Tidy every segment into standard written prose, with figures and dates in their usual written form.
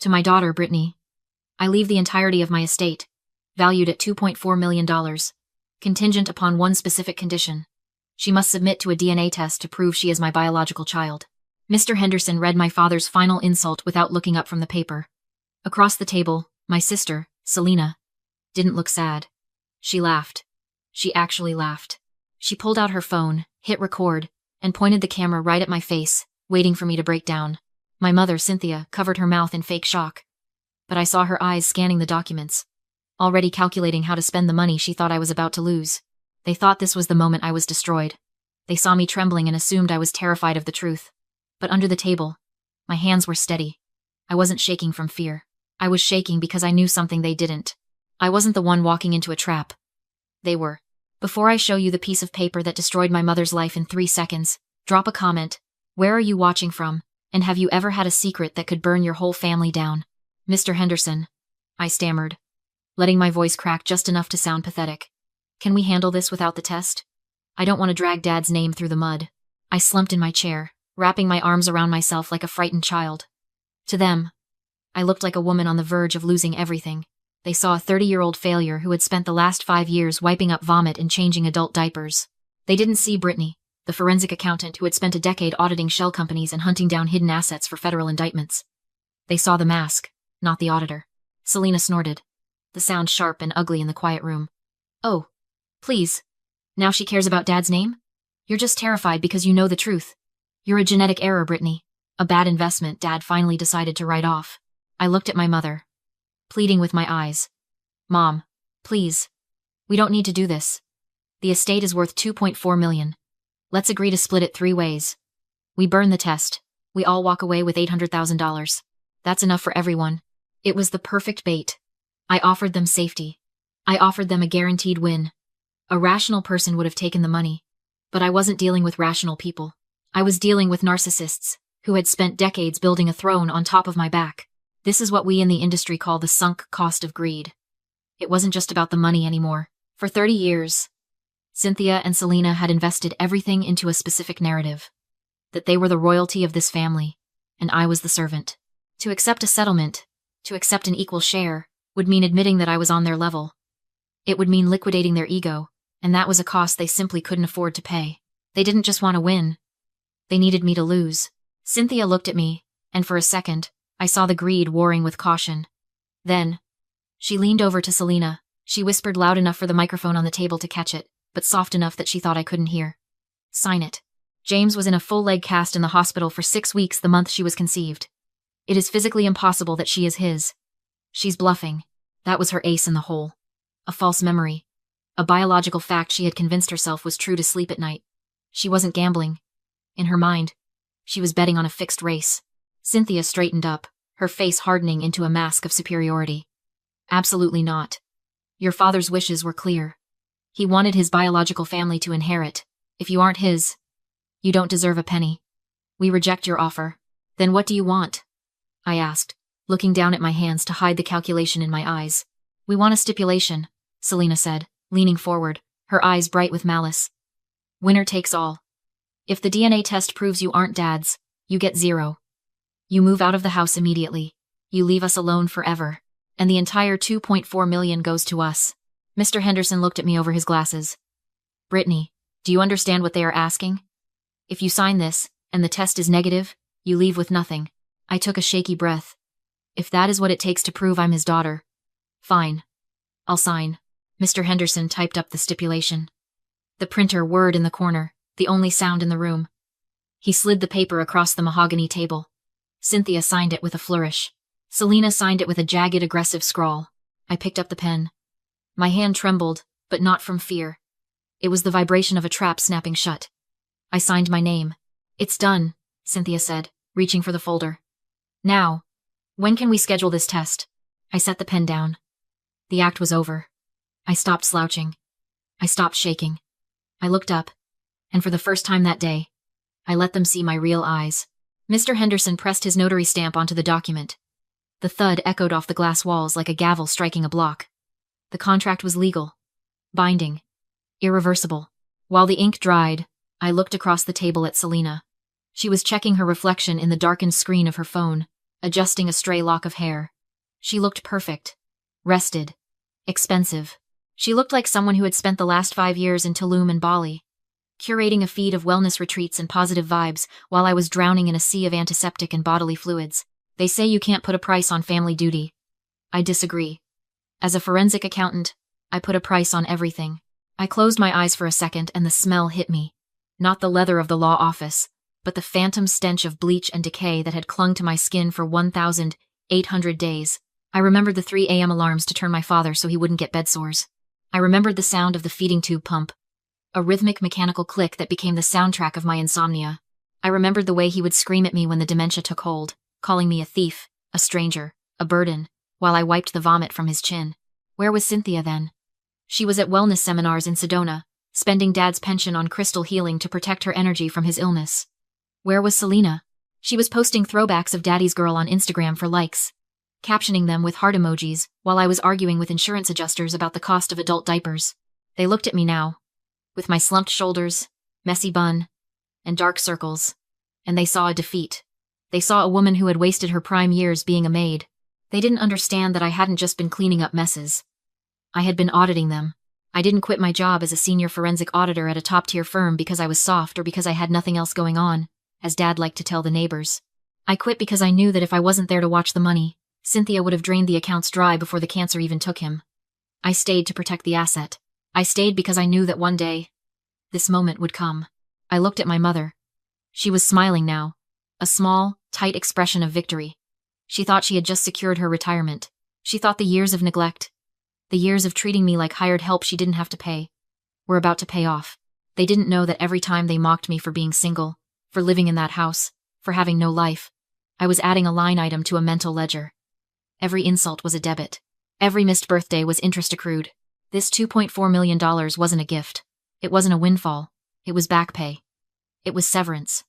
To my daughter, Brittany. I leave the entirety of my estate, valued at $2.4 million, contingent upon one specific condition. She must submit to a DNA test to prove she is my biological child. Mr. Henderson read my father's final insult without looking up from the paper. Across the table, my sister, Selena, didn't look sad. She laughed. She actually laughed. She pulled out her phone, hit record, and pointed the camera right at my face, waiting for me to break down. My mother, Cynthia, covered her mouth in fake shock. But I saw her eyes scanning the documents, already calculating how to spend the money she thought I was about to lose. They thought this was the moment I was destroyed. They saw me trembling and assumed I was terrified of the truth. But under the table, my hands were steady. I wasn't shaking from fear. I was shaking because I knew something they didn't. I wasn't the one walking into a trap. They were. Before I show you the piece of paper that destroyed my mother's life in 3 seconds, drop a comment. Where are you watching from? And have you ever had a secret that could burn your whole family down? Mr. Henderson, I stammered, letting my voice crack just enough to sound pathetic. Can we handle this without the test? I don't want to drag Dad's name through the mud. I slumped in my chair, wrapping my arms around myself like a frightened child. To them, I looked like a woman on the verge of losing everything. They saw a 30-year-old failure who had spent the last 5 years wiping up vomit and changing adult diapers. They didn't see Brittany, the forensic accountant who had spent a decade auditing shell companies and hunting down hidden assets for federal indictments. They saw the mask, not the auditor. Selena snorted, the sound sharp and ugly in the quiet room. Oh, please. Now she cares about Dad's name? You're just terrified because you know the truth. You're a genetic error, Brittany. A bad investment Dad finally decided to write off. I looked at my mother, pleading with my eyes. Mom, please. We don't need to do this. The estate is worth $2.4 million. Let's agree to split it 3 ways. We burn the test. We all walk away with $800,000. That's enough for everyone. It was the perfect bait. I offered them safety. I offered them a guaranteed win. A rational person would have taken the money. But I wasn't dealing with rational people. I was dealing with narcissists, who had spent decades building a throne on top of my back. This is what we in the industry call the sunk cost of greed. It wasn't just about the money anymore. For 30 years, Cynthia and Selena had invested everything into a specific narrative. That they were the royalty of this family, and I was the servant. To accept a settlement, to accept an equal share, would mean admitting that I was on their level. It would mean liquidating their ego, and that was a cost they simply couldn't afford to pay. They didn't just want to win. They needed me to lose. Cynthia looked at me, and for a second, I saw the greed warring with caution. Then, she leaned over to Selena. She whispered loud enough for the microphone on the table to catch it, but soft enough that she thought I couldn't hear. Sign it. James was in a full-leg cast in the hospital for 6 weeks the month she was conceived. It is physically impossible that she is his. She's bluffing. That was her ace in the hole. A false memory. A biological fact she had convinced herself was true to sleep at night. She wasn't gambling. In her mind, she was betting on a fixed race. Cynthia straightened up, her face hardening into a mask of superiority. Absolutely not. Your father's wishes were clear. He wanted his biological family to inherit. If you aren't his, you don't deserve a penny. We reject your offer. Then what do you want? I asked, looking down at my hands to hide the calculation in my eyes. We want a stipulation, Selena said, leaning forward, her eyes bright with malice. Winner takes all. If the DNA test proves you aren't Dad's, you get 0. You move out of the house immediately. You leave us alone forever. And the entire $2.4 million goes to us. Mr. Henderson looked at me over his glasses. Brittany, do you understand what they are asking? If you sign this, and the test is negative, you leave with nothing. I took a shaky breath. If that is what it takes to prove I'm his daughter. Fine. I'll sign. Mr. Henderson typed up the stipulation. The printer whirred in the corner, the only sound in the room. He slid the paper across the mahogany table. Cynthia signed it with a flourish. Selena signed it with a jagged, aggressive scrawl. I picked up the pen. My hand trembled, but not from fear. It was the vibration of a trap snapping shut. I signed my name. It's done, Cynthia said, reaching for the folder. Now, when can we schedule this test? I set the pen down. The act was over. I stopped slouching. I stopped shaking. I looked up, and for the first time that day, I let them see my real eyes. Mr. Henderson pressed his notary stamp onto the document. The thud echoed off the glass walls like a gavel striking a block. The contract was legal, binding, irreversible. While the ink dried, I looked across the table at Selena. She was checking her reflection in the darkened screen of her phone, adjusting a stray lock of hair. She looked perfect. Rested. Expensive. She looked like someone who had spent the last 5 years in Tulum and Bali, curating a feed of wellness retreats and positive vibes while I was drowning in a sea of antiseptic and bodily fluids. They say you can't put a price on family duty. I disagree. As a forensic accountant, I put a price on everything. I closed my eyes for a second and the smell hit me. Not the leather of the law office, but the phantom stench of bleach and decay that had clung to my skin for 1,800 days. I remembered the 3 a.m. alarms to turn my father so he wouldn't get bed sores. I remembered the sound of the feeding tube pump, a rhythmic mechanical click that became the soundtrack of my insomnia. I remembered the way he would scream at me when the dementia took hold, calling me a thief, a stranger, a burden, while I wiped the vomit from his chin. Where was Cynthia then? She was at wellness seminars in Sedona, spending Dad's pension on crystal healing to protect her energy from his illness. Where was Selena? She was posting throwbacks of Daddy's Girl on Instagram for likes, captioning them with heart emojis, while I was arguing with insurance adjusters about the cost of adult diapers. They looked at me now, with my slumped shoulders, messy bun, and dark circles, and they saw a defeat. They saw a woman who had wasted her prime years being a maid. They didn't understand that I hadn't just been cleaning up messes. I had been auditing them. I didn't quit my job as a senior forensic auditor at a top-tier firm because I was soft or because I had nothing else going on, as Dad liked to tell the neighbors. I quit because I knew that if I wasn't there to watch the money, Cynthia would have drained the accounts dry before the cancer even took him. I stayed to protect the asset. I stayed because I knew that one day, this moment would come. I looked at my mother. She was smiling now, a small, tight expression of victory. She thought she had just secured her retirement. She thought the years of neglect, the years of treating me like hired help she didn't have to pay, were about to pay off. They didn't know that every time they mocked me for being single, for living in that house, for having no life, I was adding a line item to a mental ledger. Every insult was a debit. Every missed birthday was interest accrued. This $2.4 million wasn't a gift. It wasn't a windfall. It was back pay. It was severance.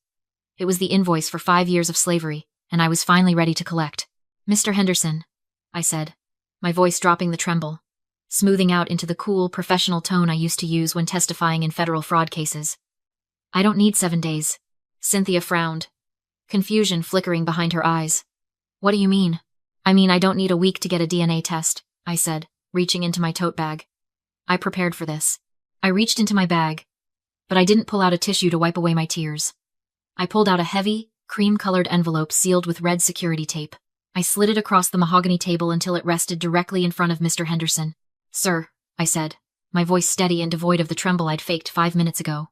It was the invoice for 5 years of slavery, and I was finally ready to collect. Mr. Henderson, I said, my voice dropping the tremble, smoothing out into the cool, professional tone I used to use when testifying in federal fraud cases. I don't need 7 days. Cynthia frowned, confusion flickering behind her eyes. What do you mean? I mean I don't need a week to get a DNA test, I said, reaching into my tote bag. I prepared for this. I reached into my bag, but I didn't pull out a tissue to wipe away my tears. I pulled out a heavy, cream-colored envelope sealed with red security tape. I slid it across the mahogany table until it rested directly in front of Mr. Henderson. Sir, I said, my voice steady and devoid of the tremble I'd faked 5 minutes ago.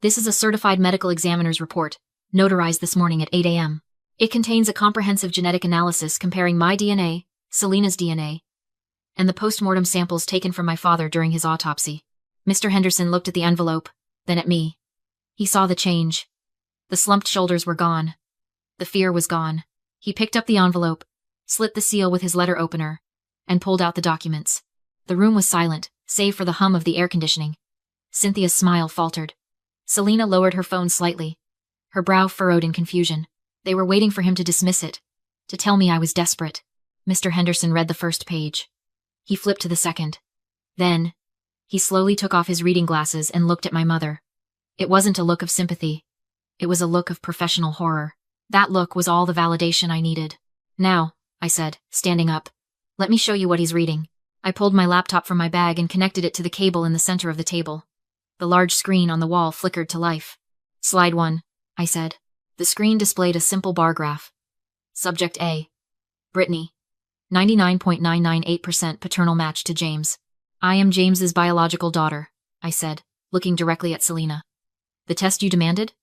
This is a certified medical examiner's report, notarized this morning at 8 a.m. It contains a comprehensive genetic analysis comparing my DNA, Selena's DNA, and the post-mortem samples taken from my father during his autopsy. Mr. Henderson looked at the envelope, then at me. He saw the change. The slumped shoulders were gone. The fear was gone. He picked up the envelope, slit the seal with his letter opener, and pulled out the documents. The room was silent, save for the hum of the air conditioning. Cynthia's smile faltered. Selena lowered her phone slightly, her brow furrowed in confusion. They were waiting for him to dismiss it, to tell me I was desperate. Mr. Henderson read the first page. He flipped to the second. Then, he slowly took off his reading glasses and looked at my mother. It wasn't a look of sympathy. It was a look of professional horror. That look was all the validation I needed. Now, I said, standing up, let me show you what he's reading. I pulled my laptop from my bag and connected it to the cable in the center of the table. The large screen on the wall flickered to life. Slide 1, I said. The screen displayed a simple bar graph. Subject A. Brittany. 99.998% paternal match to James. I am James's biological daughter, I said, looking directly at Selena. The test you demanded?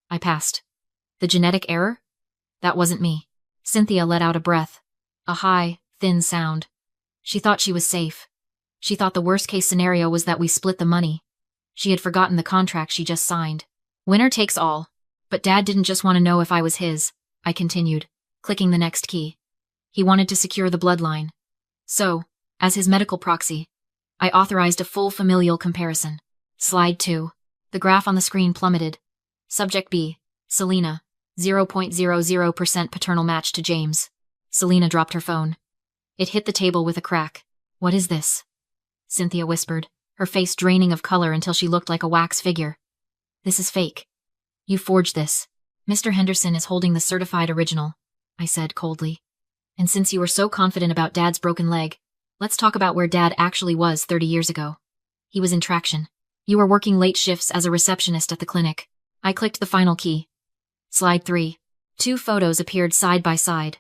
I passed. The genetic error? That wasn't me. Cynthia let out a breath. A high, thin sound. She thought she was safe. She thought the worst-case scenario was that we split the money. She had forgotten the contract she just signed. Winner takes all. But Dad didn't just want to know if I was his, I continued, clicking the next key. He wanted to secure the bloodline. So, as his medical proxy, I authorized a full familial comparison. Slide 2. The graph on the screen plummeted. Subject B. Selena. 0.00% paternal match to James. Selena dropped her phone. It hit the table with a crack. What is this? Cynthia whispered, her face draining of color until she looked like a wax figure. This is fake. You forged this. Mr. Henderson is holding the certified original. I said coldly. And since you were so confident about Dad's broken leg, let's talk about where Dad actually was 30 years ago. He was in traction. You were working late shifts as a receptionist at the clinic. I clicked the final key. Slide 3. 2 photos appeared side by side.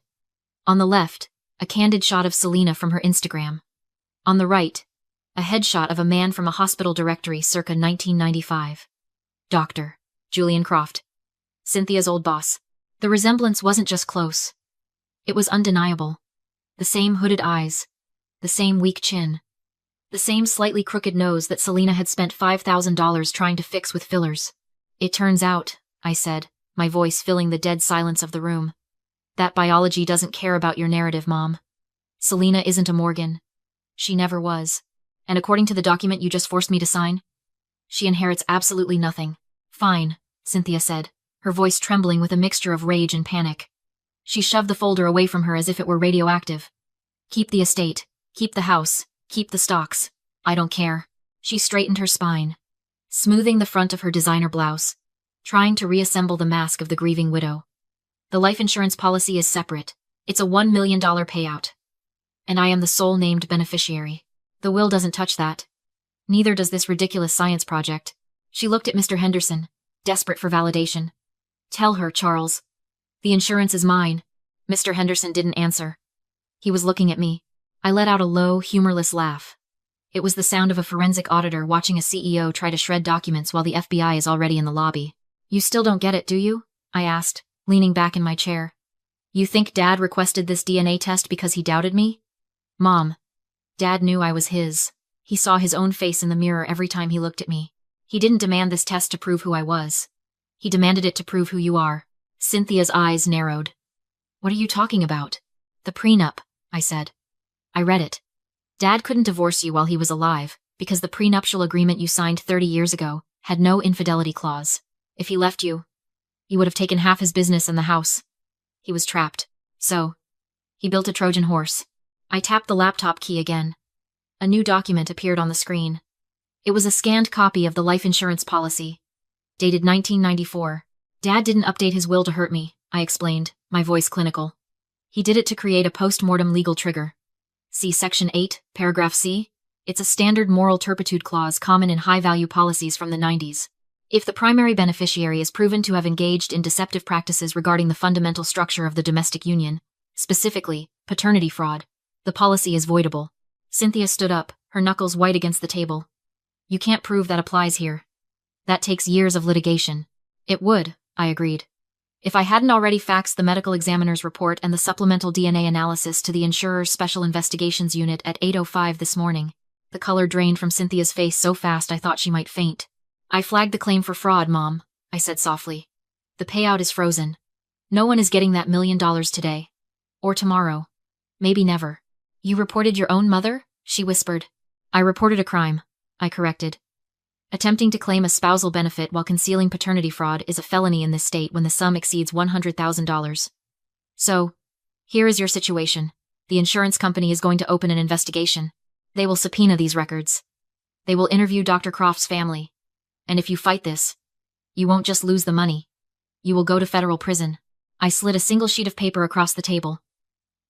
On the left, a candid shot of Selena from her Instagram. On the right, a headshot of a man from a hospital directory circa 1995. Dr. Julian Croft. Cynthia's old boss. The resemblance wasn't just close. It was undeniable. The same hooded eyes. The same weak chin. The same slightly crooked nose that Selena had spent $5,000 trying to fix with fillers. It turns out, I said, my voice filling the dead silence of the room, that biology doesn't care about your narrative, Mom. Selena isn't a Morgan. She never was. And according to the document you just forced me to sign, she inherits absolutely nothing. Fine, Cynthia said, her voice trembling with a mixture of rage and panic. She shoved the folder away from her as if it were radioactive. Keep the estate. Keep the house. Keep the stocks. I don't care. She straightened her spine, smoothing the front of her designer blouse, trying to reassemble the mask of the grieving widow. The life insurance policy is separate. It's a $1 million payout. And I am the sole named beneficiary. The will doesn't touch that. Neither does this ridiculous science project. She looked at Mr. Henderson, desperate for validation. Tell her, Charles. The insurance is mine. Mr. Henderson didn't answer. He was looking at me. I let out a low, humorless laugh. It was the sound of a forensic auditor watching a CEO try to shred documents while the FBI is already in the lobby. You still don't get it, do you? I asked, leaning back in my chair. You think Dad requested this DNA test because he doubted me? Mom. Dad knew I was his. He saw his own face in the mirror every time he looked at me. He didn't demand this test to prove who I was. He demanded it to prove who you are. Cynthia's eyes narrowed. What are you talking about? The prenup, I said. I read it. Dad couldn't divorce you while he was alive, because the prenuptial agreement you signed 30 years ago had no infidelity clause. If he left you, he would have taken half his business and the house. He was trapped. So, he built a Trojan horse. I tapped the laptop key again. A new document appeared on the screen. It was a scanned copy of the life insurance policy, dated 1994. Dad didn't update his will to hurt me, I explained, my voice clinical. He did it to create a post-mortem legal trigger. See Section 8, Paragraph C? It's a standard moral turpitude clause common in high-value policies from the 90s. If the primary beneficiary is proven to have engaged in deceptive practices regarding the fundamental structure of the domestic union, specifically, paternity fraud, the policy is voidable. Cynthia stood up, her knuckles white against the table. You can't prove that applies here. That takes years of litigation. It would, I agreed. If I hadn't already faxed the medical examiner's report and the supplemental DNA analysis to the insurer's Special Investigations Unit at 8:05 this morning. The color drained from Cynthia's face so fast I thought she might faint. I flagged the claim for fraud, Mom, I said softly. The payout is frozen. No one is getting that $1 million today. Or tomorrow. Maybe never. You reported your own mother? She whispered. I reported a crime, I corrected. Attempting to claim a spousal benefit while concealing paternity fraud is a felony in this state when the sum exceeds $100,000. So, here is your situation. The insurance company is going to open an investigation. They will subpoena these records. They will interview Dr. Croft's family. And if you fight this, you won't just lose the money. You will go to federal prison. I slid a single sheet of paper across the table.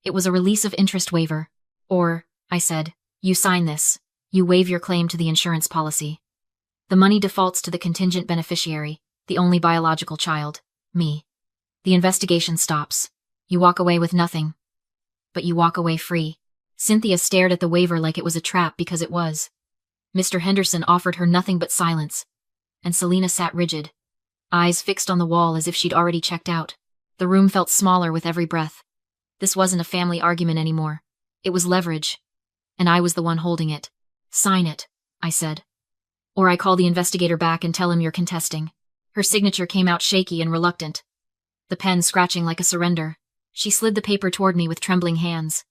It was a release of interest waiver. Or, I said, you sign this. You waive your claim to the insurance policy. The money defaults to the contingent beneficiary, the only biological child, me. The investigation stops. You walk away with nothing. But you walk away free. Cynthia stared at the waiver like it was a trap because it was. Mr. Henderson offered her nothing but silence. And Selena sat rigid, eyes fixed on the wall as if she'd already checked out. The room felt smaller with every breath. This wasn't a family argument anymore. It was leverage. And I was the one holding it. Sign it, I said. Or I call the investigator back and tell him you're contesting. Her signature came out shaky and reluctant. The pen scratching like a surrender. She slid the paper toward me with trembling hands,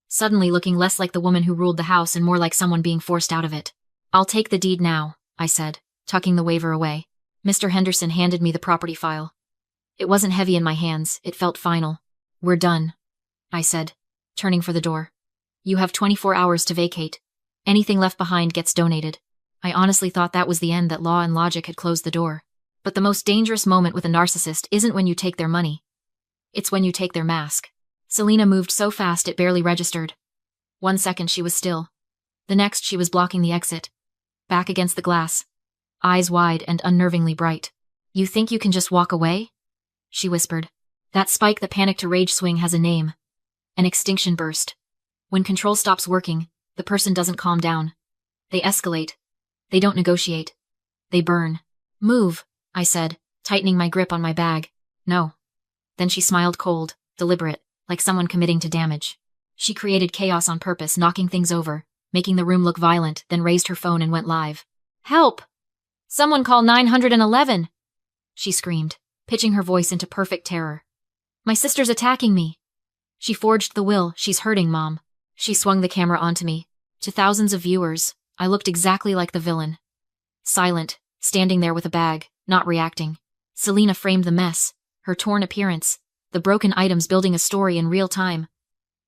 suddenly looking less like the woman who ruled the house and more like someone being forced out of it. I'll take the deed now, I said, tucking the waiver away. Mr. Henderson handed me the property file. It wasn't heavy in my hands, it felt final. We're done, I said, turning for the door. You have 24 hours to vacate. Anything left behind gets donated. I honestly thought that was the end, that law and logic had closed the door. But the most dangerous moment with a narcissist isn't when you take their money. It's when you take their mask. Selena moved so fast it barely registered. 1 second she was still. The next she was blocking the exit. Back against the glass. Eyes wide and unnervingly bright. You think you can just walk away? She whispered. That spike that panic to rage swing has a name. An extinction burst. When control stops working, the person doesn't calm down. They escalate. They don't negotiate. They burn. Move, I said, tightening my grip on my bag. No. Then she smiled cold, deliberate, like someone committing to damage. She created chaos on purpose, knocking things over, making the room look violent, then raised her phone and went live. Help! Someone call 911! She screamed, pitching her voice into perfect terror. My sister's attacking me. She forged the will. She's hurting, Mom. She swung the camera onto me. To thousands of viewers, I looked exactly like the villain. Silent, standing there with a bag, not reacting. Selena framed the mess, her torn appearance, the broken items building a story in real time.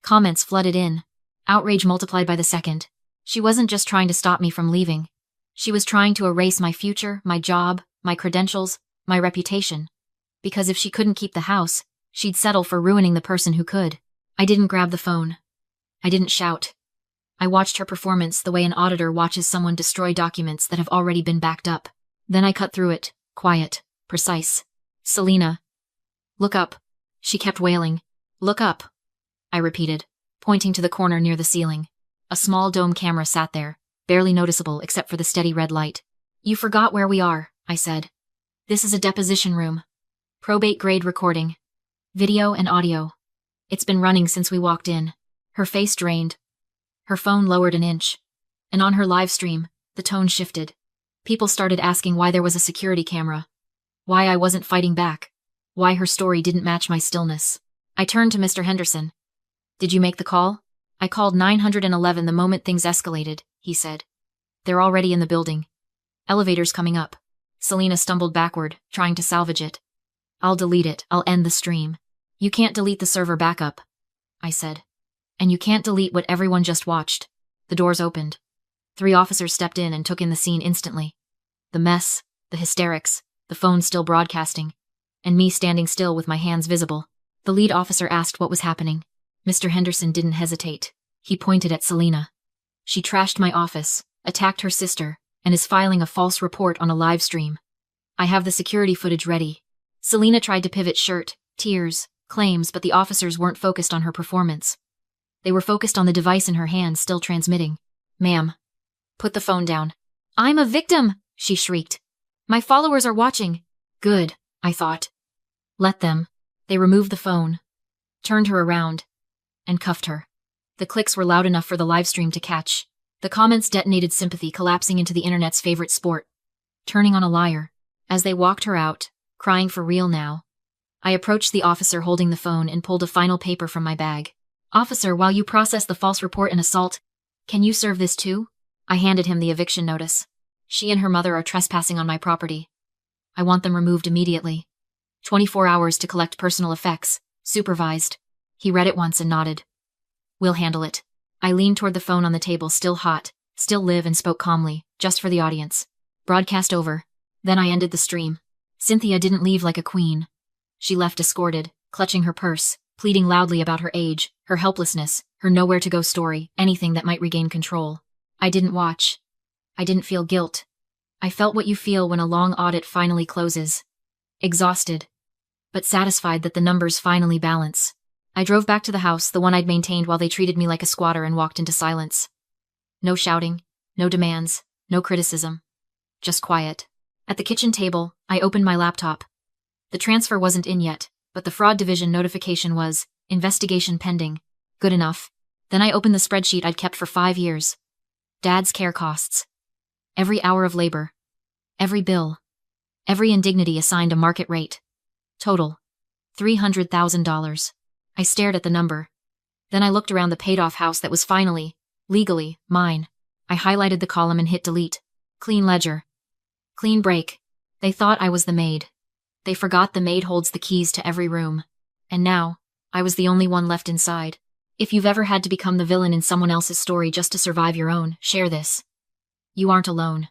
Comments flooded in. Outrage multiplied by the second. She wasn't just trying to stop me from leaving. She was trying to erase my future, my job, my credentials, my reputation. Because if she couldn't keep the house, she'd settle for ruining the person who could. I didn't grab the phone. I didn't shout. I watched her performance the way an auditor watches someone destroy documents that have already been backed up. Then I cut through it, quiet, precise. Selena. Look up. She kept wailing. Look up. I repeated, pointing to the corner near the ceiling. A small dome camera sat there, barely noticeable except for the steady red light. You forgot where we are, I said. This is a deposition room. Probate-grade recording. Video and audio. It's been running since we walked in. Her face drained. Her phone lowered an inch. And on her live stream, the tone shifted. People started asking why there was a security camera. Why I wasn't fighting back. Why her story didn't match my stillness. I turned to Mr. Henderson. Did you make the call? I called 911 the moment things escalated, he said. They're already in the building. Elevator's coming up. Selena stumbled backward, trying to salvage it. I'll delete it. I'll end the stream. You can't delete the server backup, I said. And you can't delete what everyone just watched. The doors opened. 3 officers stepped in and took in the scene instantly. The mess, the hysterics, the phone still broadcasting, and me standing still with my hands visible. The lead officer asked what was happening. Mr. Henderson didn't hesitate. He pointed at Selena. She trashed my office, attacked her sister, and is filing a false report on a live stream. I have the security footage ready. Selena tried to pivot shirt, tears, claims, but the officers weren't focused on her performance. They were focused on the device in her hand still transmitting. Ma'am. Put the phone down. I'm a victim, she shrieked. My followers are watching. Good, I thought. Let them. They removed the phone, turned her around, and cuffed her. The clicks were loud enough for the live stream to catch. The comments detonated sympathy, collapsing into the internet's favorite sport. Turning on a liar. As they walked her out, crying for real now, I approached the officer holding the phone and pulled a final paper from my bag. Officer, while you process the false report and assault, can you serve this too? I handed him the eviction notice. She and her mother are trespassing on my property. I want them removed immediately. 24 hours to collect personal effects, supervised. He read it once and nodded. We'll handle it. I leaned toward the phone on the table, still hot, still live, and spoke calmly, just for the audience. Broadcast over. Then I ended the stream. Cynthia didn't leave like a queen. She left escorted, clutching her purse, pleading loudly about her age, her helplessness, her nowhere-to-go story, anything that might regain control. I didn't watch. I didn't feel guilt. I felt what you feel when a long audit finally closes. Exhausted, but satisfied that the numbers finally balance. I drove back to the house, the one I'd maintained while they treated me like a squatter, and walked into silence. No shouting, no demands, no criticism. Just quiet. At the kitchen table, I opened my laptop. The transfer wasn't in yet, but the fraud division notification was, investigation pending. Good enough. Then I opened the spreadsheet I'd kept for 5 years. Dad's care costs. Every hour of labor. Every bill. Every indignity assigned a market rate. Total. $300,000. I stared at the number. Then I looked around the paid-off house that was finally, legally, mine. I highlighted the column and hit delete. Clean ledger. Clean break. They thought I was the maid. They forgot the maid holds the keys to every room. And now, I was the only one left inside. If you've ever had to become the villain in someone else's story just to survive your own, share this. You aren't alone.